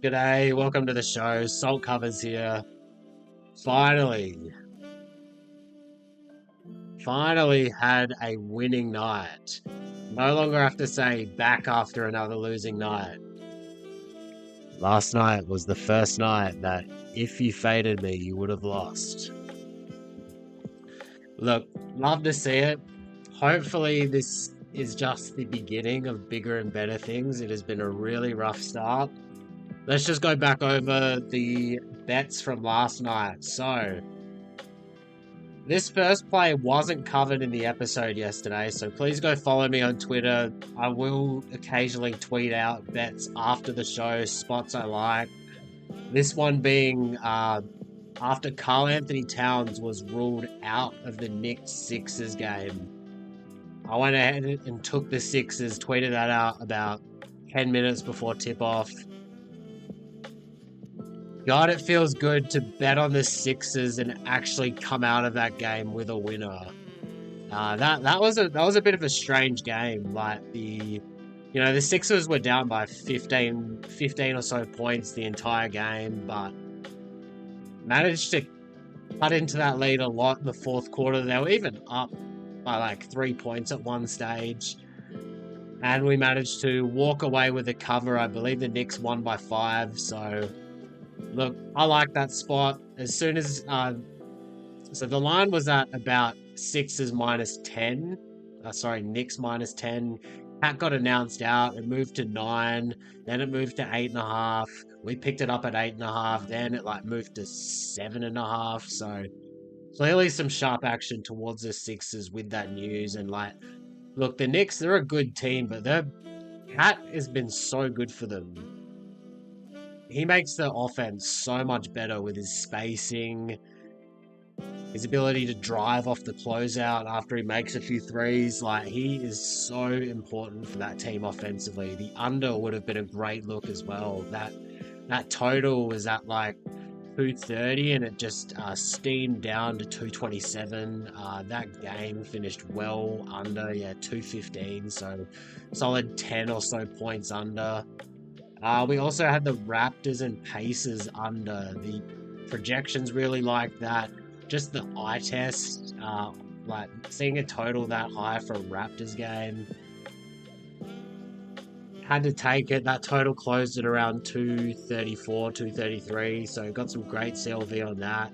G'day, welcome to the show. Salt Covers here. Finally, finally had a winning night. No longer have to say back after another losing night. Last night was the first night that if you faded me, you would have lost. Look, love to see it. Hopefully, this is just the beginning of bigger and better things. It has been a really rough start. Let's just go back over the bets from last night. So, this first play wasn't covered in the episode yesterday, so please go follow me on Twitter. I will occasionally tweet out bets after the show, spots I like. This one being after Karl Anthony Towns was ruled out of the Knicks Sixers game. I went ahead and took the Sixers, tweeted that out about 10 minutes before tip off. God, it feels good to bet on the Sixers and actually come out of that game with a winner. That was a bit of a strange game. Like the Sixers were down by 15 or so points the entire game, but managed to cut into that lead a lot in the fourth quarter. They were even up by like 3 points at one stage, and we managed to walk away with a cover. I believe the Knicks won by 5. So look, I like that spot. As soon as so the line was at about Sixers minus 10. Sorry, Knicks minus 10. Pat got announced out. It moved to 9. Then it moved to 8.5. We picked it up at 8.5. Then it moved to 7.5. So clearly some sharp action towards the Sixers with that news. And look, the Knicks, they're a good team, but their Pat has been so good for them. He makes the offense so much better with his spacing, his ability to drive off the closeout after he makes a few threes. He is so important for that team offensively. The under would have been a great look as well. That total was at 230 and it just steamed down to 227. That game finished well under 215, so solid 10 or so points under. We also had the Raptors and Pacers under. The projections really like that. Just the eye test, seeing a total that high for a Raptors game. Had to take it. That total closed at around 234, 233, so got some great CLV on that.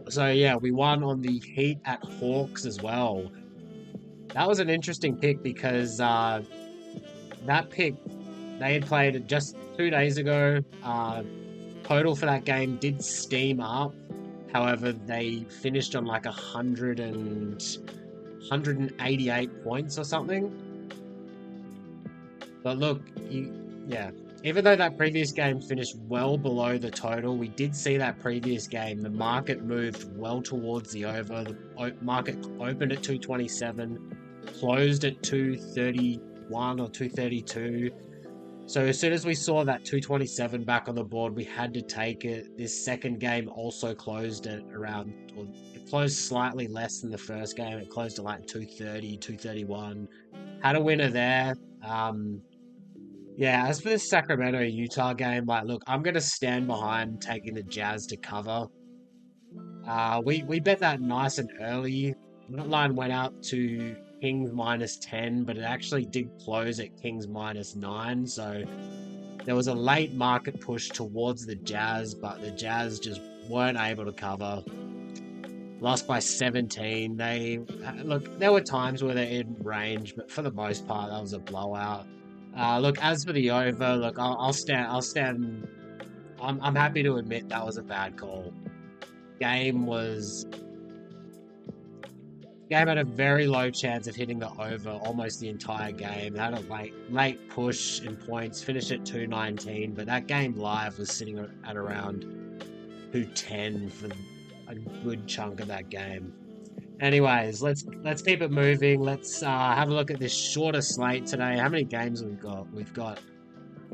So yeah, we won on the Heat at Hawks as well. That was an interesting pick because that pick, they had played it just 2 days ago. Total for that game did steam up. However, they finished on 188 points or something. But look, even though that previous game finished well below the total, we did see that previous game. The market moved well towards the over. The market opened at 227, closed at 231 or 232. So as soon as we saw that 227 back on the board, we had to take it. This second game also closed at it closed slightly less than the first game. It closed at 230, 231. Had a winner there. As for the Sacramento-Utah game, look, I'm going to stand behind taking the Jazz to cover. We bet that nice and early. That line went out to Kings minus 10, but it actually did close at Kings minus 9. So there was a late market push towards the Jazz, but the Jazz just weren't able to cover. Lost by 17. There were times where they're in range, but for the most part, that was a blowout. Look, as for the over, look, I'll stand. I'm happy to admit that was a bad call. Game had a very low chance of hitting the over almost the entire game. It had a late push in points, finished at 219, but that game live was sitting at around 210 for a good chunk of that game. Anyways, let's keep it moving. Let's have a look at this shorter slate today. How many games have we got? We've got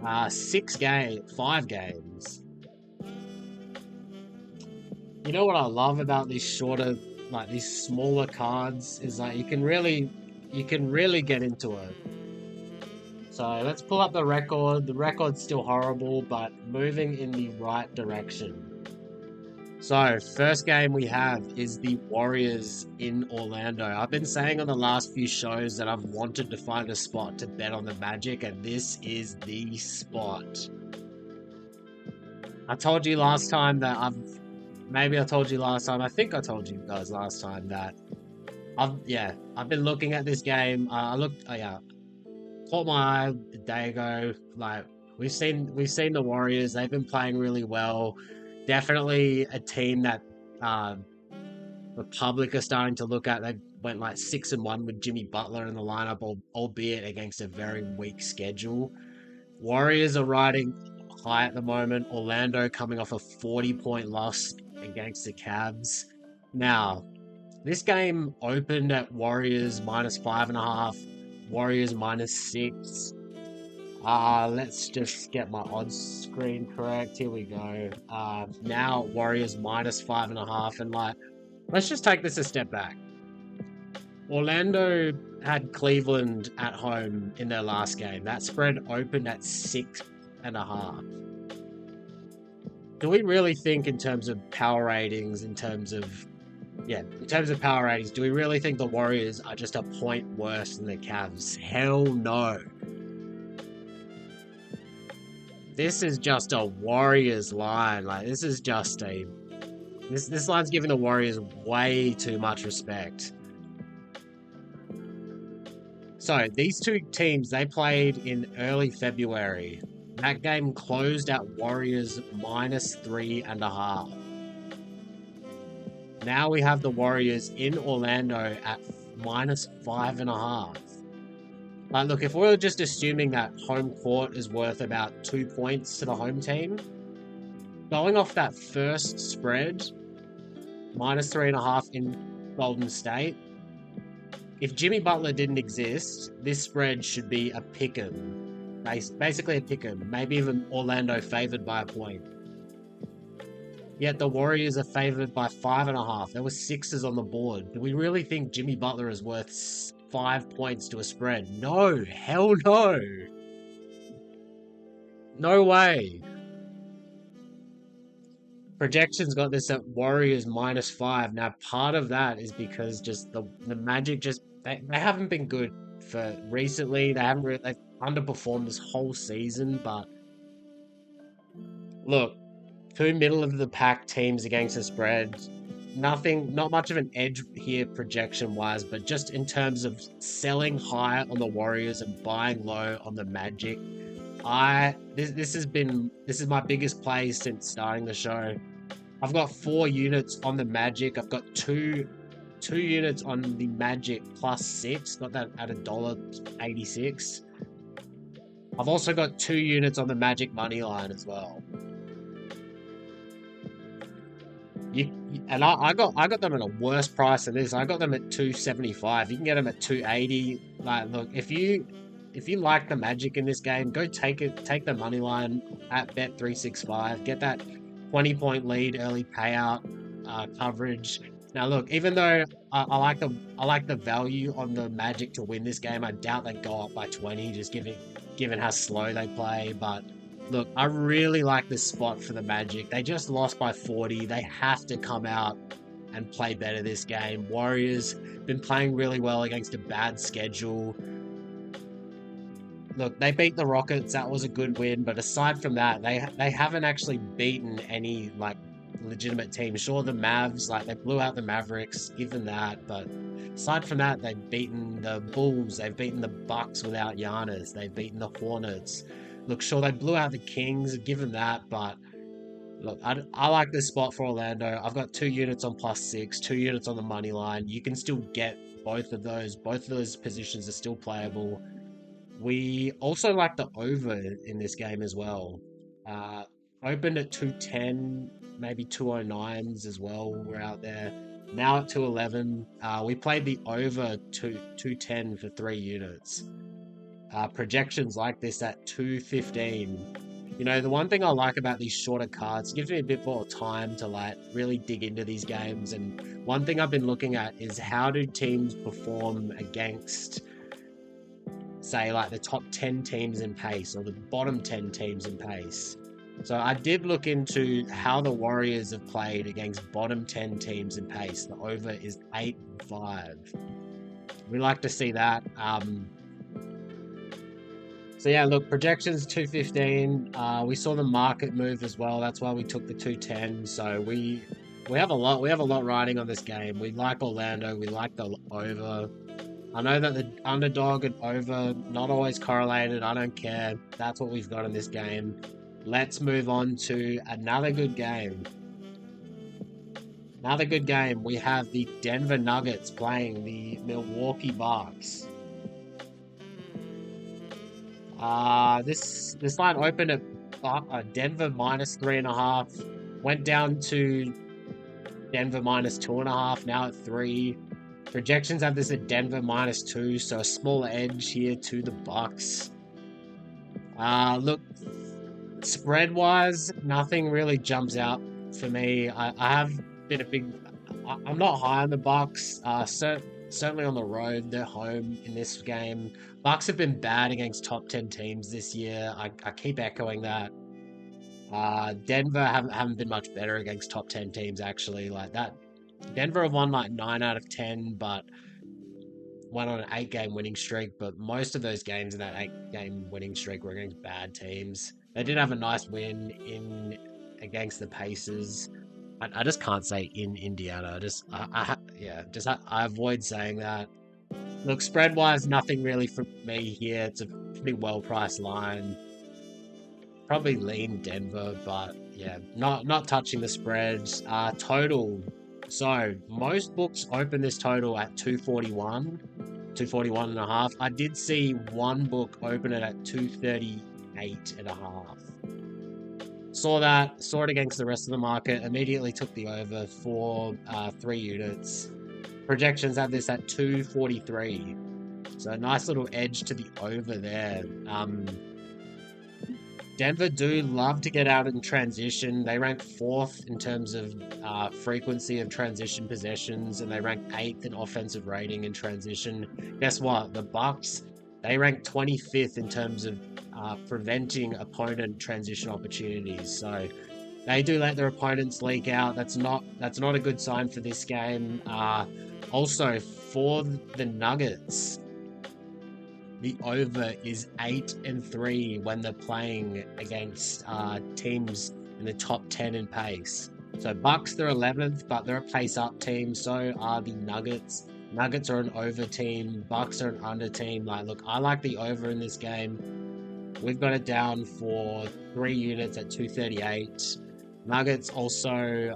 5 games. You know what I love about these shorter, these smaller cards is you can really get into it. So let's pull up the record. The record's still horrible, but moving in the right direction. So, first game we have is the Warriors in Orlando. I've been saying on the last few shows that I've wanted to find a spot to bet on the Magic, and this is the spot. I told you last time that maybe I told you last time, I think I told you guys last time that I've been looking at this game. Caught my eye a day ago. Like we've seen the Warriors. They've been playing really well. Definitely a team that the public are starting to look at. They went like 6-1 with Jimmy Butler in the lineup, albeit against a very weak schedule. Warriors are riding high at the moment. Orlando coming off a 40-point loss against the Cavs. Now, this game opened at Warriors -5.5, Warriors -6. Let's just get my odds screen correct. Here we go. Now Warriors -5.5, and like, let's just take this a step back. Orlando had Cleveland at home in their last game. That spread opened at 6.5. Do we really think in terms of power ratings, in terms of power ratings, do we really think the Warriors are just a point worse than the Cavs? Hell no. This is just a Warriors line. Like, this is just this line's giving the Warriors way too much respect. So, these two teams, they played in early February. That game closed at Warriors -3.5. Now we have the Warriors in Orlando at -5.5. Like, look, if we're just assuming that home court is worth about 2 points to the home team, going off that first spread, -3.5 in Golden State, if Jimmy Butler didn't exist, this spread should be a pick'em. Basically a pick'em. Maybe even Orlando favored by a point. Yet the Warriors are favored by 5.5. There were 6s on the board. Do we really think Jimmy Butler is worth 5 points to a spread? No, hell no. No way. Projections got this at Warriors -5. Now, part of that is because just the Magic they haven't been good for recently. They've underperformed this whole season. But look, two middle of the pack teams against the spread. Not much of an edge here projection wise, but just in terms of selling high on the Warriors and buying low on the Magic. This is my biggest play since starting the show. I've got 4 units on the Magic. I've got two units on the Magic +6. Got that at $1.86. I've also got 2 units on the Magic money line as well. I got them at a worse price than this. I got them at $2.75. You can get them at $2.80. Like, look, if you like the Magic in this game, go take the money line at Bet365. Get that 20-point lead, early payout coverage. Now, look, even though I like the value on the Magic to win this game, I doubt they go up by 20, just given how slow they play. But look, I really like this spot for the Magic. They just lost by 40. They have to come out and play better this game. Warriors been playing really well against a bad schedule. Look, they beat the Rockets. That was a good win. But aside from that, they haven't actually beaten any like legitimate team. Sure, the Mavs, like, they blew out the Mavericks, given that. But aside from that, they've beaten the Bulls. They've beaten the Bucks without Giannis. They've beaten the Hornets. Look, sure, they blew out the Kings, given that, but look, I like this spot for Orlando. I've got 2 units on +6, 2 units on the money line. You can still get both of those. Both of those positions are still playable. We also like the over in this game as well. Opened at 210, maybe 209s as well. We're out there. Now at 211. We played the over 210 for 3 units. Projections like this at 215. You know, the one thing I like about these shorter cards, it gives me a bit more time to like really dig into these games. And one thing I've been looking at is how do teams perform against say, like the top 10 teams in pace or the bottom 10 teams in pace. So I did look into how the Warriors have played against bottom 10 teams in pace. The over is 8-5. We like to see that. So yeah, look, projections 215. We saw the market move as well. That's why we took the 210. So we have a lot riding on this game. We like Orlando. We like the over. I know that the underdog and over not always correlated. I don't care. That's what we've got in this game. Let's move on to another good game. Another good game. We have the Denver Nuggets playing the Milwaukee Bucks. This line opened at Denver -3.5, went down to Denver -2.5, now at 3. Projections have this at Denver -2, so a small edge here to the Bucks. Look, spread-wise, nothing really jumps out for me. I have been a big... I'm not high on the Bucks. Certainly on the road, they're home in this game. Bucks have been bad against top 10 teams this year. I keep echoing that. Denver haven't been much better against top 10 teams, actually. Like that, Denver have won like 9 out of 10, but went on an 8-game winning streak. But most of those games in that 8-game winning streak were against bad teams. They did have a nice win against the Pacers. I just can't say in Indiana. I avoid saying that. Look, spread-wise, nothing really for me here. It's a pretty well-priced line. Probably lean Denver, but yeah, not touching the spreads. Total. So most books open this total at 241.5. I did see one book open it at 238.5. Saw it against the rest of the market, immediately took the over for 3 units. Projections have this at 243. So a nice little edge to the over there. Denver do love to get out in transition. They rank 4th in terms of frequency of transition possessions, and they rank 8th in offensive rating in transition. Guess what? The Bucks, they rank 25th in terms of preventing opponent transition opportunities. So they do let their opponents leak out. That's not a good sign for this game. Also, for the Nuggets, the over is 8-3 when they're playing against teams in the top 10 in pace. So Bucks, they're 11th, but they're a pace up team. So are the Nuggets. Nuggets are an over team. Bucks are an under team. Like, look, I like the over in this game. We've got it down for 3 units at 238. Nuggets also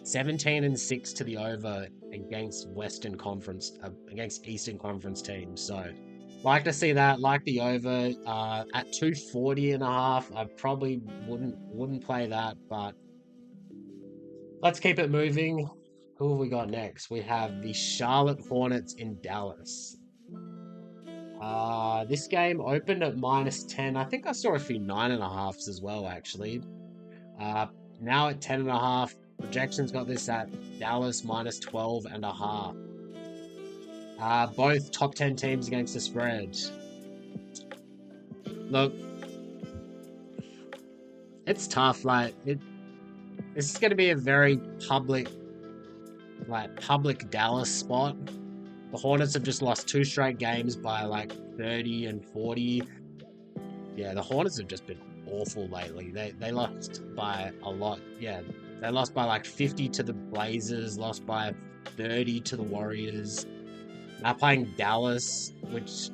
17-6 to the over against against Eastern Conference teams. So like to see that. Like the over at 240.5. I probably wouldn't play that, but let's keep it moving. Who have we got next? We have the Charlotte Hornets in Dallas. This game opened at -10. I think I saw a few 9.5s as well, actually. Now at 10.5. Projections got this at Dallas -12.5. Both top 10 teams against the spread. Look, it's tough. This is going to be a very public Dallas spot. The Hornets have just lost 2 straight games by 30 and 40. Yeah, the Hornets have just been awful lately. They lost by a lot. Yeah, they lost by 50 to the Blazers, lost by 30 to the Warriors. Now playing Dallas, which,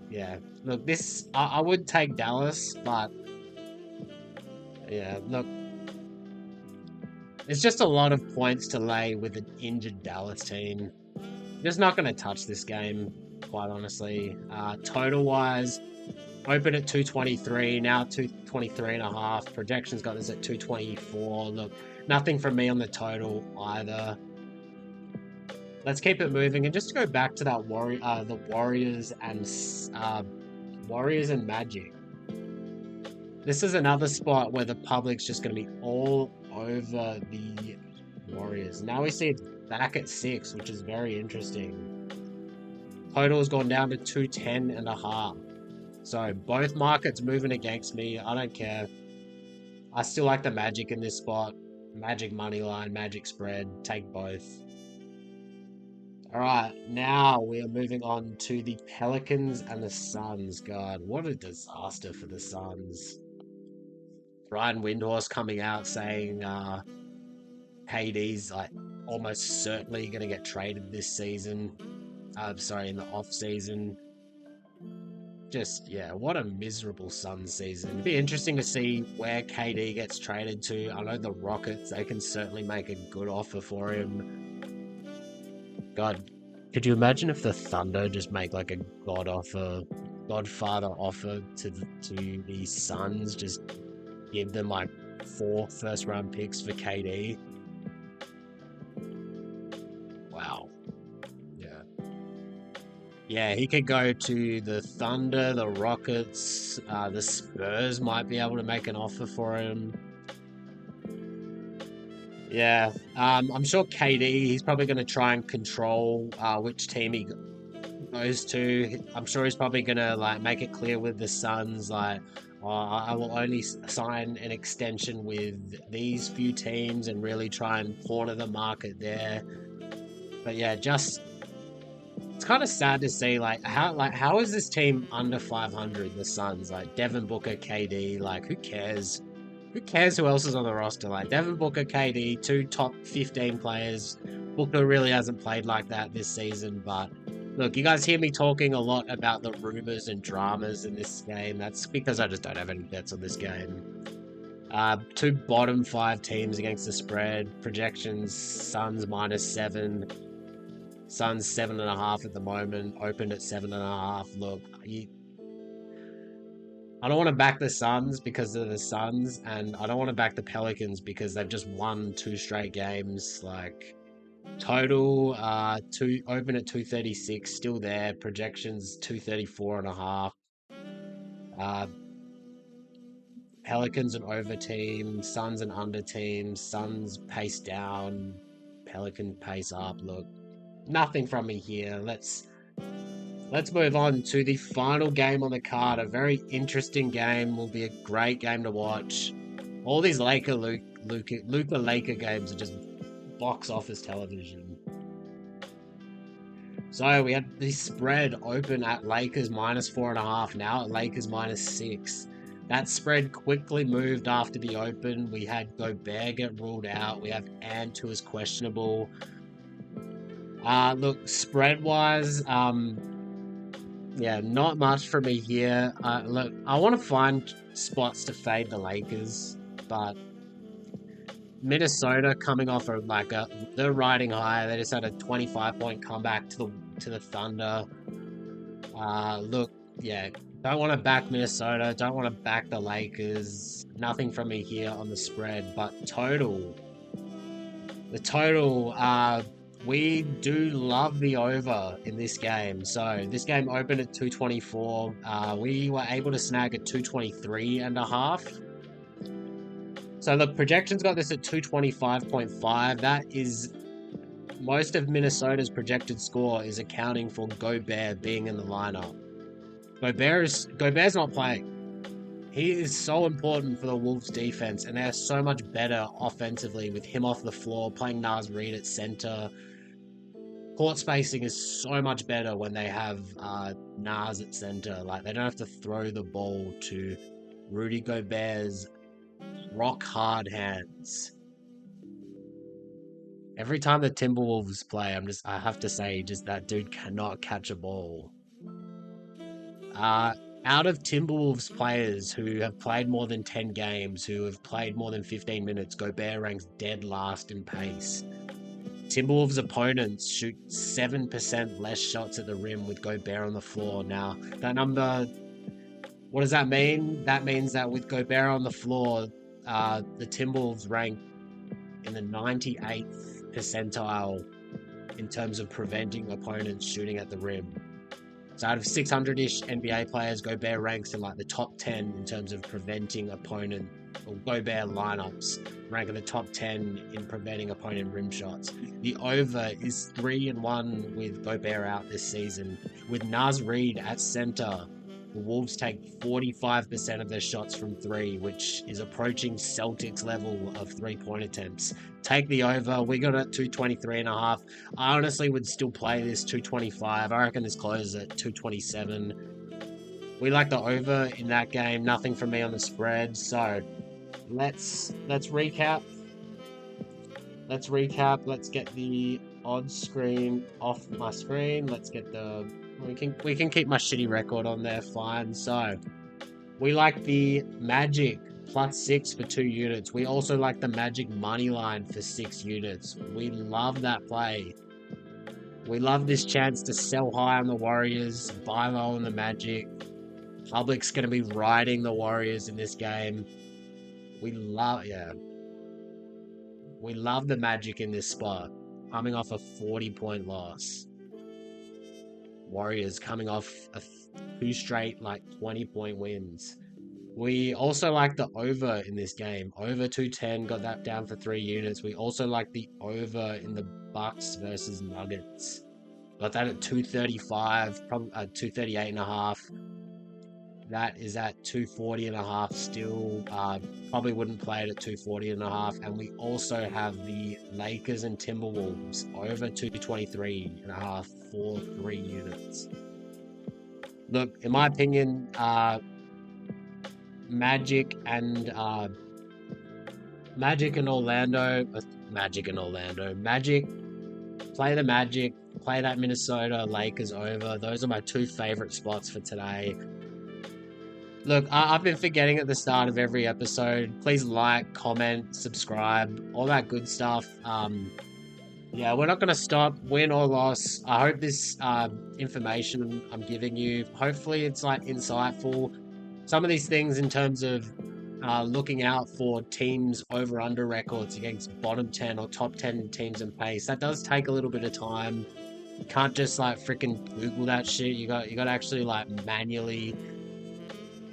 yeah, look, I would take Dallas, but yeah, look, it's just a lot of points to lay with an injured Dallas team. Just not going to touch this game, quite honestly. Total-wise, open at 223, now 223.5. Projections got this at 224. Look, nothing from me on the total either. Let's keep it moving, and just to go back to that the Warriors and Magic. This is another spot where the public's just going to be all over the Warriors. Now we see it back at 6, which is very interesting. Total has gone down to 210.5. So both markets moving against me. I don't care. I still like the Magic in this spot. Magic money line, Magic spread. Take both. All right, now we are moving on to the Pelicans and the Suns. God, what a disaster for the Suns. Brian Windhorst coming out saying KD's like almost certainly going to get traded this season. Sorry, in the off season. Just, yeah, what a miserable Suns season. It'd be interesting to see where KD gets traded to. I know the Rockets, they can certainly make a good offer for him. God, could you imagine if the Thunder just make like a Godfather offer to the Suns? Just give them like 4 first-round picks for KD. Wow. Yeah. Yeah, he could go to the Thunder, the Rockets, the Spurs might be able to make an offer for him. Yeah, I'm sure KD, he's probably going to try and control which team he goes to. I'm sure he's probably going to like make it clear with the Suns, like, I will only sign an extension with these few teams and really try and corner the market there. But yeah, just it's kind of sad to see how is this team under 500? The Suns, like Devin Booker, KD, like who cares? Who cares who else is on the roster? Like Devin Booker, KD, 2 top 15 players. Booker really hasn't played like that this season, but look, you guys hear me talking a lot about the rumors and dramas in this game. That's because I just don't have any bets on this game. 2 bottom 5 teams against the spread. Projections, Suns -7. Suns 7.5 at the moment. Opened at 7.5. Look, I don't want to back the Suns because of the Suns, and I don't want to back the Pelicans because they've just won 2 straight games. Like total, open at 236, still there. Projections 234.5. Pelicans an over team, Suns an under team. Suns pace down, Pelican pace up. Look, nothing from me here. Let's move on to the final game on the card. A very interesting game. Will be a great game to watch. All these Luka Laker games are just box office television. So we had the spread open at Lakers -4.5. Now at Lakers -6. That spread quickly moved after the open. We had Gobert get ruled out. We have Ant, who is questionable. Look, spread-wise, yeah, not much for me here. Look, I want to find spots to fade the Lakers, but Minnesota coming off they're riding high. They just had a 25-point comeback to the Thunder. Look, yeah, don't want to back Minnesota. Don't want to back the Lakers. Nothing from me here on the spread, but the total. We do love the over in this game. So this game opened at 224. We were able to snag at 223.5. So the projections got this at 225.5. That is most of Minnesota's projected score is accounting for Gobert being in the lineup. Gobert's not playing. He is so important for the Wolves defense, and they're so much better offensively with him off the floor, playing Naz Reid at center. Court spacing is so much better when they have Naz at center. Like, they don't have to throw the ball to Rudy Gobert's rock hard hands. Every time the Timberwolves play, I have to say, just that dude cannot catch a ball. Out of Timberwolves players who have played more than 10 games, who have played more than 15 minutes, Gobert ranks dead last in pace. Timberwolves opponents shoot 7% less shots at the rim with Gobert on the floor. Now, that number, what does that mean? That means that with Gobert on the floor, the Timberwolves rank in the 98th percentile in terms of preventing opponents shooting at the rim. So out of 600-ish NBA players, Gobert ranks in like the top 10 in terms of preventing opponent, or Gobert lineups rank in the top 10 in preventing opponent rim shots. The over is 3-1 with Gobert out this season. With Naz Reid at center, the Wolves take 45% of their shots from three, which is approaching Celtics level of three-point attempts. Take the over. We got it at 223.5. I honestly would still play this 225. I reckon this closes at 227. We like the over in that game. Nothing from me on the spread. So let's recap. Let's recap. Let's get the odds screen off my screen. Let's get the we can keep my shitty record on there. Fine. So we like the Magic +6 for 2 units. We also like the Magic money line for 6 units. We love that play. We love this chance to sell high on the Warriors, buy low on the Magic. Public's going to be riding the Warriors in this game. We love the Magic in this spot, coming off a 40-point loss. Warriors coming off 2 straight 20-point wins. We also like the over in this game. Over 210, got that down for 3 units. We also like the over in the Bucks versus Nuggets. Got that at 235, probably 238.5. That is at 240.5 still. Probably wouldn't play it at 240.5. And we also have the Lakers and Timberwolves over 223.5 for 3 units. Look, in my opinion, Magic and Orlando. Magic, play the Magic, play that Minnesota Lakers over. Those are my 2 favorite spots for today. Look, I've been forgetting at the start of every episode. Please like, comment, subscribe, all that good stuff. Yeah, we're not going to stop, win or loss. I hope this information I'm giving you, hopefully it's insightful. Some of these things in terms of looking out for teams over-under records against bottom 10 or top 10 teams in pace, that does take a little bit of time. You can't just freaking Google that shit. You got to actually manually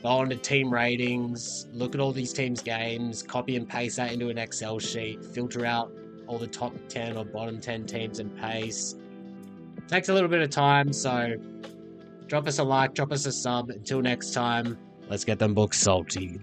go on to team ratings, look at all these teams' games, copy and paste that into an Excel sheet, filter out all the top 10 or bottom 10 teams in pace. It takes a little bit of time, so drop us a like, drop us a sub. Until next time, let's get them books salty.